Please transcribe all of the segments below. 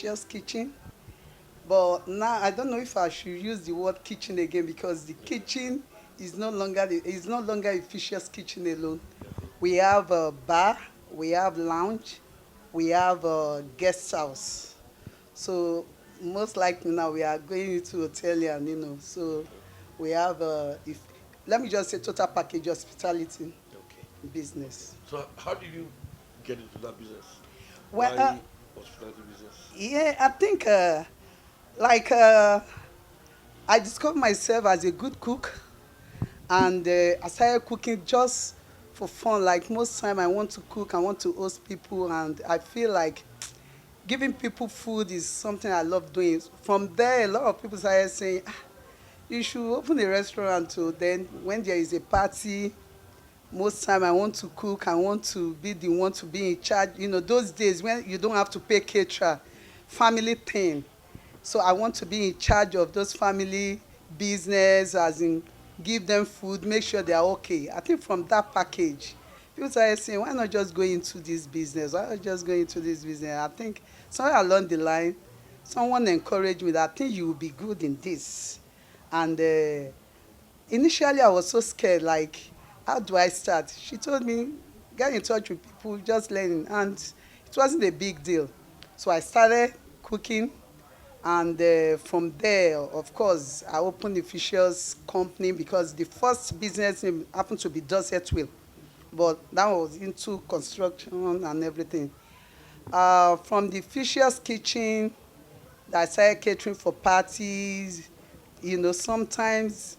Ifycious kitchen. But now I don't know if I should use the word kitchen again because the kitchen is no longer a Ifycious kitchen alone. Okay. We have a bar, we have lounge, we have a guest house. So most likely now we are going into hotelier, So Okay. we have if let me just say total package hospitality Okay. business. So how did you get into that business? Well, Why hospitality business? yeah, I think like I discovered myself as a good cook, and I started cooking just for fun. Like most time, I want to cook, I want to host people, and I feel like giving people food is something I love doing. From there, a lot of people started saying, "Ah, you should open a restaurant too." Then, when there is a party, most time I want to cook, I want to be the one to be in charge. Those days when you don't have to pay caterer, family thing. So I want to be in charge of those family business, as in give them food, make sure they are okay. I think from that package, people started saying, why not just go into this business? Why not just go into this business? I think somewhere along the line, someone encouraged me that I think you will be good in this. And initially, I was so scared, like, how do I start? She told me, get in touch with people, just learning. And it wasn't a big deal. So I started cooking, and from there, of course, I opened the Ifycious company because the first business name happened to be Dorset Will, but that was into construction and everything. From the Ifycious kitchen, I started catering for parties. Sometimes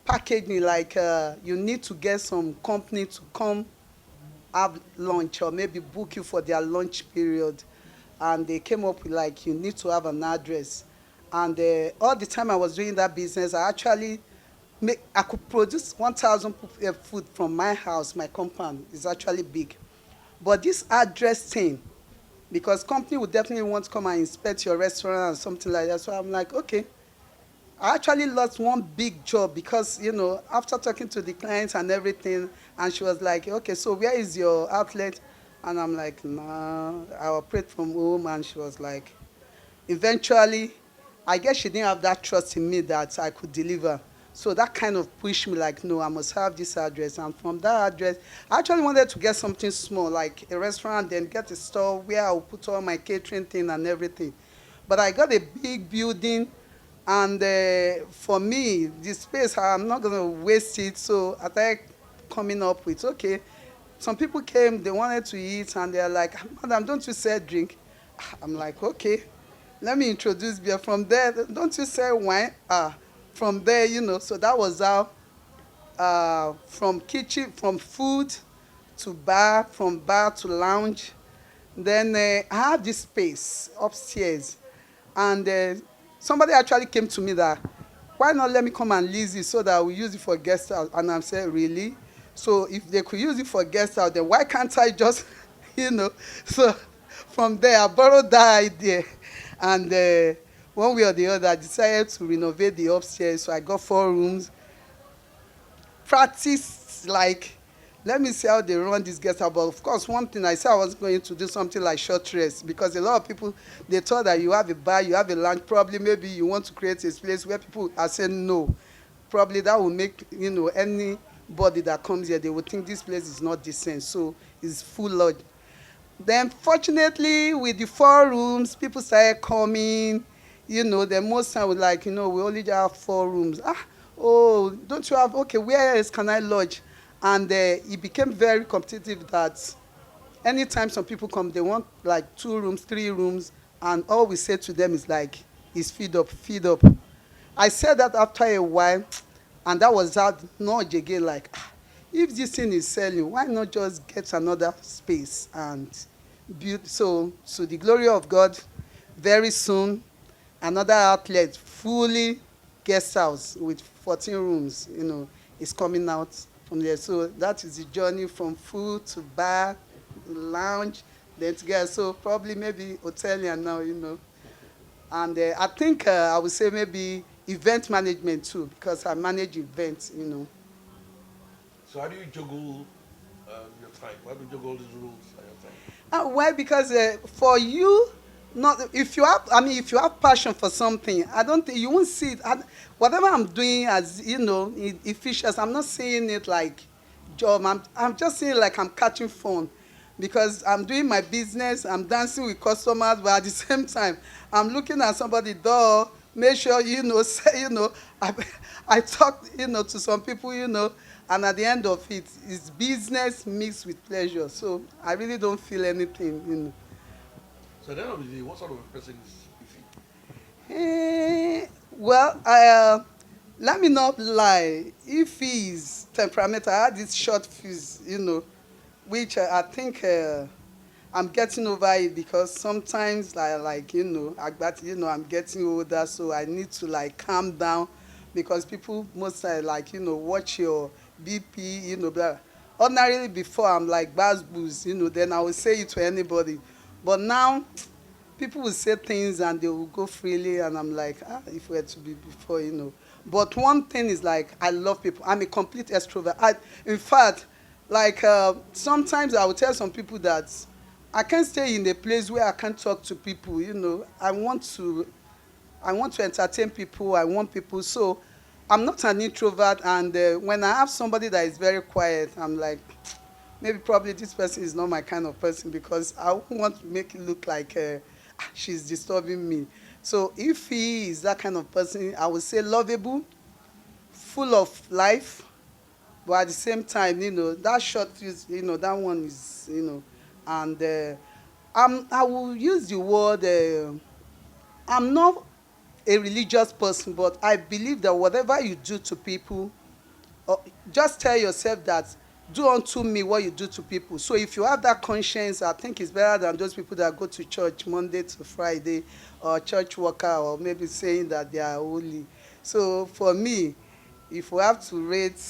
packaging, like you need to get some company to come have lunch or maybe book you for their lunch period, and they came up with like you need to have an address. And all the time I was doing that business, I could produce 1,000 food from my house. My compound is actually big, but this address thing, because company would definitely want to come and inspect your restaurant and something like that. So I'm like, okay. I actually lost one big job because, after talking to the clients and everything, and she was like, okay, so where is your outlet? And I'm like, nah, I operate from home. And she was like, eventually, I guess she didn't have that trust in me that I could deliver. So that kind of pushed me like, no, I must have this address. And from that address, I actually wanted to get something small, like a restaurant, then get a store where I'll put all my catering thing and everything. But I got a big building, and for me, the space, I'm not going to waste it. So I started coming up with, okay, some people came, they wanted to eat, and they're like, madam, don't you sell drink? I'm like, okay, let me introduce beer. From there, don't you sell wine? From there, so that was how, from kitchen, from food to bar, from bar to lounge. Then I have this space upstairs, and somebody actually came to me that, why not let me come and lease it so that we use it for guest house? And I'm saying, really? So if they could use it for guest house, then why can't I just, you know? So from there, I borrowed that idea, and one way or the other, I decided to renovate the upstairs. So I got 4 rooms, practice, like, let me see how they run this guest house. But of course, one thing I said, I was going to do something like short rest, because a lot of people, they thought that you have a bar, you have a lounge, probably maybe you want to create a place where people are saying no. Probably that will make, anybody that comes here, they will think this place is not decent, so it's full lodge. Then fortunately, with the 4 rooms, people started coming. Then most time we like, we only have 4 rooms. Oh, don't you have? Okay, where else can I lodge? And it became very competitive that anytime some people come, they want like 2 rooms, 3 rooms, and all we say to them is like, is feed up, feed up. I said that after a while, and that was that nudge again, like, if this thing is selling, why not just get another space and build? So, to the glory of God, very soon, another outlet, fully guest house with 14 rooms, is coming out from there. So that is the journey from food to bar, lounge, then together. So probably maybe hotelier now, And I think I would say maybe event management too, because I manage events. So how do you juggle your time? How do you juggle all these rules at your time? Why? Because for you not if you have, I mean, if you have passion for something, I don't think you won't see it. Whatever I'm doing, as you know, in Ifycious, I'm not seeing it like job. I'm just seeing it like I'm catching fun, because I'm doing my business, I'm dancing with customers, but at the same time I'm looking at somebody door, make sure, say, I talk, to some people, and at the end of it, it's business mixed with pleasure. So I really don't feel anything. So at the end of the day, what sort of a person is Ify? Well, let me not lie. If he is temperamental, I had this short fuse, which I think I'm getting over it, because sometimes like I'm getting older, so I need to like calm down, because people most time like watch your BP, blah. Ordinarily before I'm like bad booze, then I will say it to anybody, but now people will say things and they will go freely, and I'm like, if we were to be before, but one thing is, like, I love people. I'm a complete extrovert. In fact, like, sometimes I will tell some people that I can't stay in a place where I can't talk to people. I want to entertain people. I want people. So I'm not an introvert, and when I have somebody that is very quiet, I'm like, maybe probably this person is not my kind of person, because I wouldn't want to make it look like she's disturbing me. So if he is that kind of person, I would say lovable, full of life, but at the same time, that short fuse, that one is, and I will use the word. I'm not a religious person, but I believe that whatever you do to people, just tell yourself that, do unto me what you do to people. So if you have that conscience, I think it's better than those people that go to church Monday to Friday, or church worker, or maybe saying that they are holy. So for me, if we have to rate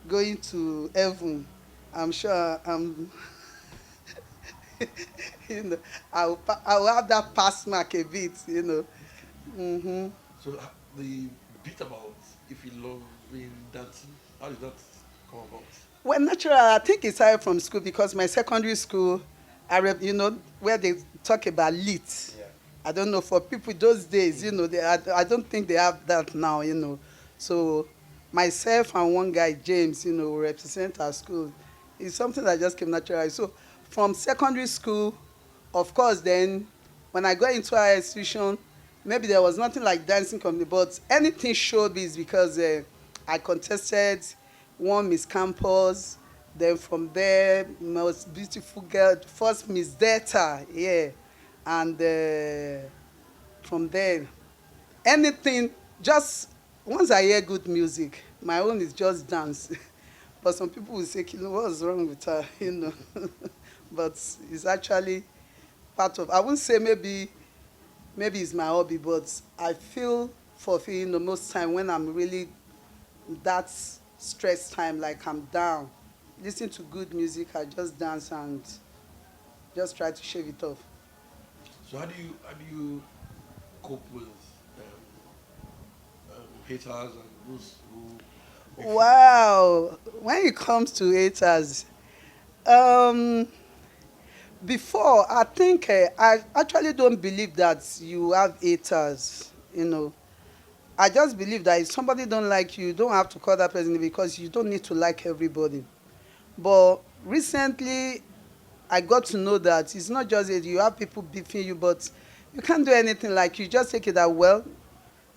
going to heaven, I'm sure you know I will have that pass mark a bit. hmm So the bit about if you love in dancing, how did that come about? Well, naturally, I think it started from school, because my secondary school, where they talk about lit. Yeah. I don't know, for people those days, I don't think they have that now. So myself and one guy, James, we represent our school. It's something that just came naturally. So from secondary school, of course, then when I got into our institution, maybe there was nothing like dancing company, but anything showbiz, because I contested one Miss Campus, then from there, most beautiful girl, first Miss Delta, yeah, and from there, anything, just once I hear good music, my own is just dance. But some people will say, Kilo, what's wrong with her? But it's actually part of, I wouldn't say maybe it's my hobby, but I feel fulfilling the most time when I'm really that stress time, like I'm down. Listen to good music, I just dance and just try to shave it off. So how do you cope with haters and those who make you Wow, when it comes to haters, um, before, I think I actually don't believe that you have haters. I just believe that if somebody don't like you, you don't have to call that person, because you don't need to like everybody. But recently, I got to know that it's not just that you have people beefing you, but you can't do anything. Like, you just take it that, well,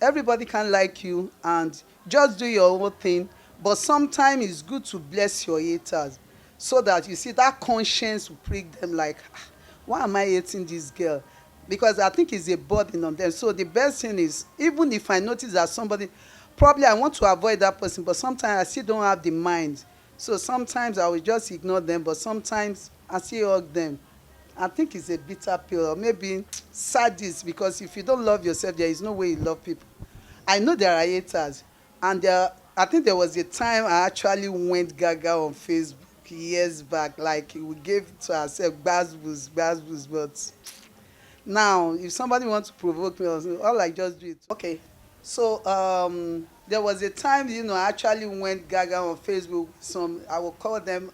everybody can like you, and just do your own thing. But sometimes it's good to bless your haters, so that you see that conscience will prick them, like, why am I hating this girl? Because I think it's a burden on them. So the best thing is, even if I notice that somebody, probably I want to avoid that person, but sometimes I still don't have the mind. So sometimes I will just ignore them, but sometimes I still hug them. I think it's a bitter pill, or maybe sadist, because if you don't love yourself, there is no way you love people. I know there are haters, and I think there was a time I actually went gaga on Facebook years back, like we gave it to ourselves, gbas but now if somebody wants to provoke me, all I just do it. Okay, so there was a time, I actually went gaga on Facebook. Some, I will call them,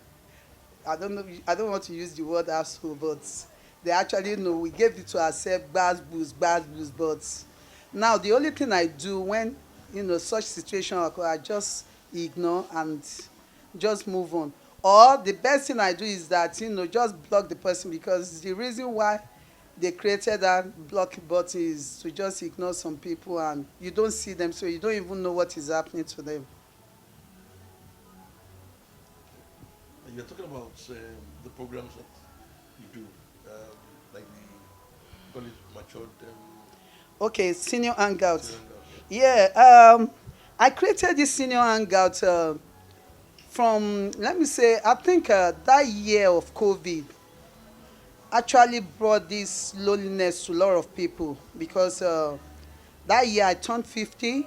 I don't know, I don't want to use the word asshole, but they actually know we gave it to ourselves, bad boost. But now the only thing I do when such situation occur, I just ignore and just move on. Or the best thing I do is that just block the person, because the reason why they created that block button is to just ignore some people, and you don't see them, so you don't even know what is happening to them. And you're talking about the programs that you do, like the college matured Okay, senior hangout. student out, yeah. Yeah, I created this senior hangout from, let me say, I think that year of COVID actually brought this loneliness to a lot of people, because that year I turned 50,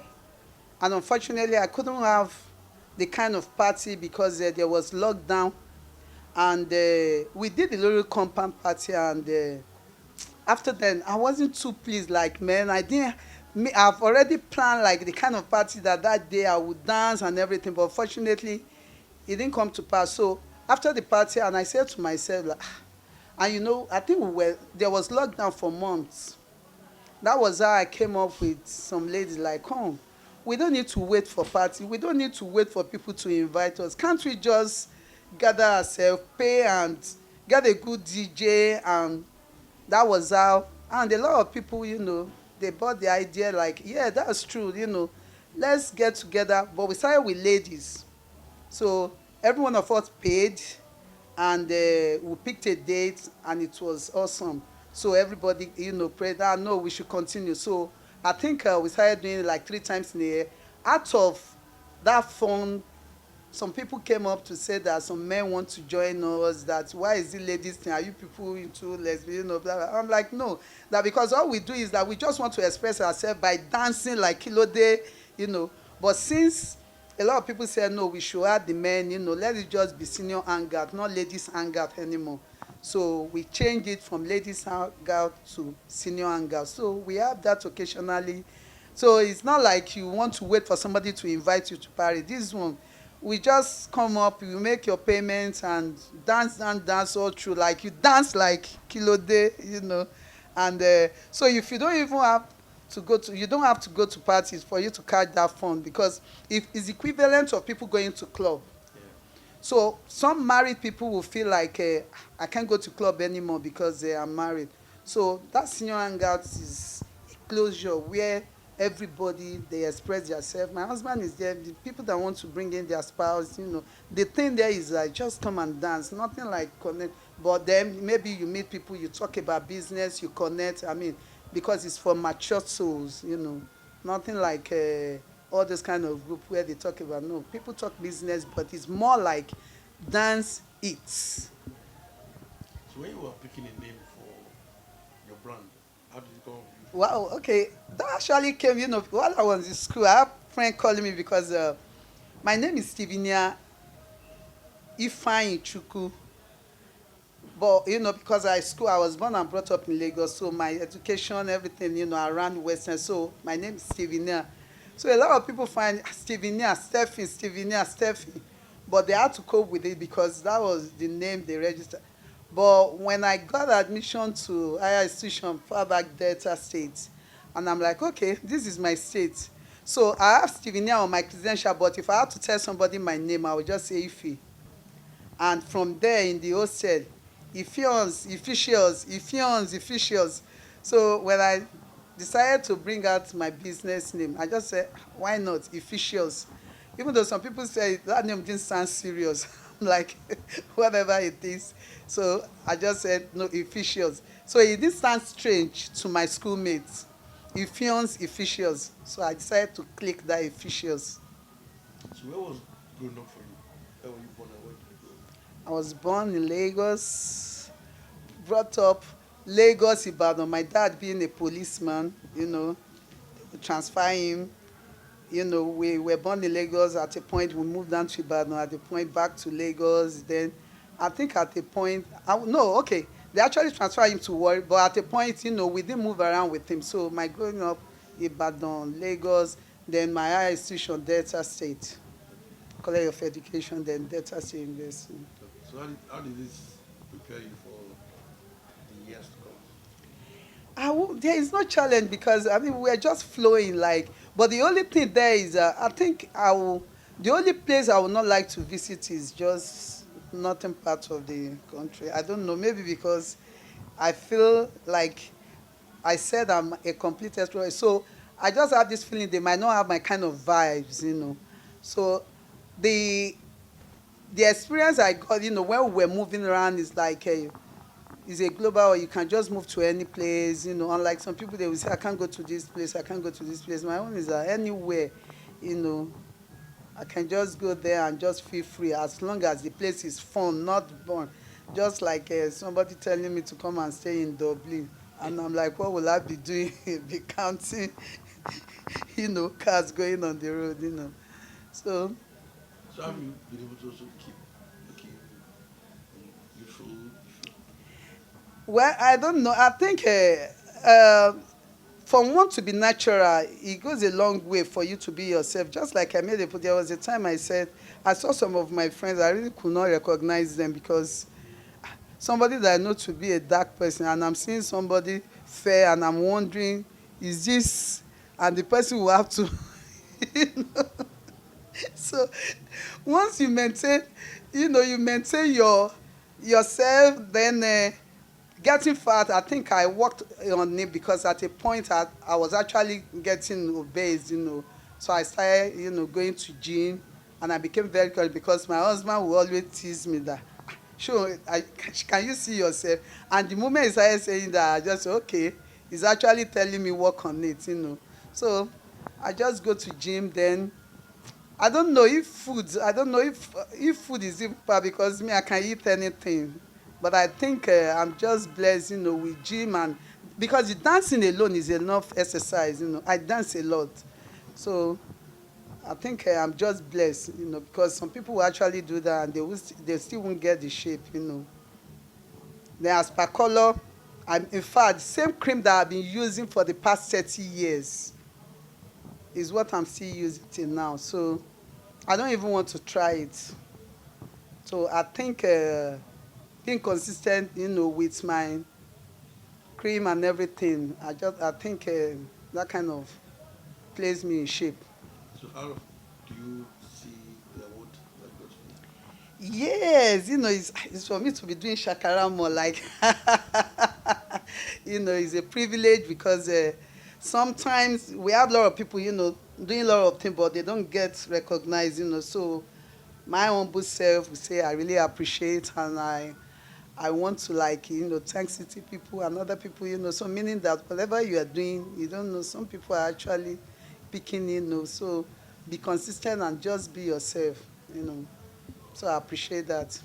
and unfortunately I couldn't have the kind of party because there was lockdown, and we did a little compound party, and after then I wasn't too pleased. Like, man, I didn't me I've already planned like the kind of party that day I would dance and everything, but fortunately it didn't come to pass. So after the party, and I said to myself, like, and I think there was lockdown for months. That was how I came up with some ladies, like, come, we don't need to wait for party, we don't need to wait for people to invite us. Can't we just gather ourselves, pay, and get a good DJ? And that was how, and a lot of people, they bought the idea, like, yeah, that's true, let's get together. But we started with ladies, so every one of us paid, and we picked a date, and it was awesome. So everybody, prayed, ah, no, we should continue. So I think we started doing it like 3 times in a year. Out of that fun, some people came up to say that some men want to join us, that why is it ladies thing, are you people into lesbian, blah, blah. I'm like, no, that because all we do is that we just want to express ourselves by dancing like Kilode, you know but since a lot of people said no, we should add the men, let it just be senior hangout, not ladies hangout anymore. So we changed it from ladies hangout to senior hangout, so we have that occasionally. So it's not like you want to wait for somebody to invite you to party. This one, we just come up, you make your payments, and dance and dance all through, like you dance like Kilode, and so if you don't even have you don't have to go to parties for you to catch that fun, because if it's equivalent of people going to club. Yeah. So some married people will feel like, I can't go to club anymore because they are married. So that senior hangout is a closure where everybody, they express themselves. My husband is there. The people that want to bring in their spouse, the thing there is like just come and dance. Nothing like connect. But then maybe you meet people, you talk about business, you connect. I mean, because it's for mature souls. Nothing like all this kind of group where they talk about, no, people talk business, but it's more like dance eats. So when you were picking a name for your brand, how did it come? Wow, okay, that actually came, while I was in school. I have a friend calling me because my name is Stevinia Ifycious. But because I was born and brought up in Lagos, so my education, everything, around Western. So my name is Stevinia. So a lot of people find Stevinia, Stephen, but they had to cope with it because that was the name they registered. But when I got admission to higher institution far back Delta State, and I'm like, okay, this is my state. So I have Stevinia on my credential, but if I have to tell somebody my name, I would just say Ify. And from there in the hostel, Ifycious. So when I decided to bring out my business name, I just said, why not Ifycious? Even though some people say that name didn't sound serious. I'm like, whatever it is. So I just said, no, Ifycious. So it did sound strange to my schoolmates. Ifycious. So I decided to click that Ifycious. So where was growing up for you? Where were you born and where did you grow up? I was born in Lagos, brought up Lagos, Ibadan. My dad being a policeman, transfer him. We were born in Lagos. At a point, we moved down to Ibadan. At a point, back to Lagos. Then, I think at a point, no, okay, they actually transferred him to Warri, but at a point, we didn't move around with him. So my growing up, Ibadan, Lagos, then my higher institution, Delta State College of Education, then Delta State University. So how did this prepare you for the years to come? There is no challenge because I mean we're just flowing like. But the only thing there is, I think I will. The only place I would not like to visit is just northern part of the country. I don't know, maybe because I feel like I said I'm a complete extrovert, so I just have this feeling they might not have my kind of vibes, you know. So the the experience I got, when we were moving around is like is a global, or you can just move to any place, unlike some people they will say I can't go to this place, I can't go to this place. My own is anywhere, you know, I can just go there and just feel free as long as the place is fun, not born. Just like somebody telling me to come and stay in Dublin, and I'm like, what will I be doing? Be counting, cars going on the road, So So have you been able to also keep looking youthful? well, I don't know. I think uh, for one to be natural, it goes a long way for you to be yourself. Just like I made a point, there was a time I said I saw some of my friends, I really could not recognize them because somebody that I know to be a dark person, and I'm seeing somebody fair, and I'm wondering, is this, and the person will have to, you know. So once you maintain, you maintain yourself, then getting fat, I think I worked on it because at a point I was actually getting obese, So I started, going to gym, and I became very good because my husband would always tease me that, sure, can you see yourself? And the moment he started saying that, I just say, okay, he's actually telling me work on it. So I just go to gym, then I don't know if food is even part because me I can eat anything, but I think I'm just blessed, with gym, and because the dancing alone is enough exercise. I dance a lot, so I think I'm just blessed, because some people will actually do that and they still won't get the shape. Then as per color, in fact same cream that I've been using for the past 30 years is what I'm still using till now. So I don't even want to try it. So I think being consistent, with my cream and everything, I think that kind of plays me in shape. So how do you see the award that got you? Yes, it's for me to be doing shakara more like, it's a privilege because sometimes we have a lot of people, doing a lot of things, but they don't get recognized, So my humble self will say I really appreciate, and I want to, like, thank city people and other people, so meaning that whatever you are doing, you don't know, some people are actually picking, so be consistent and just be yourself. So I appreciate that.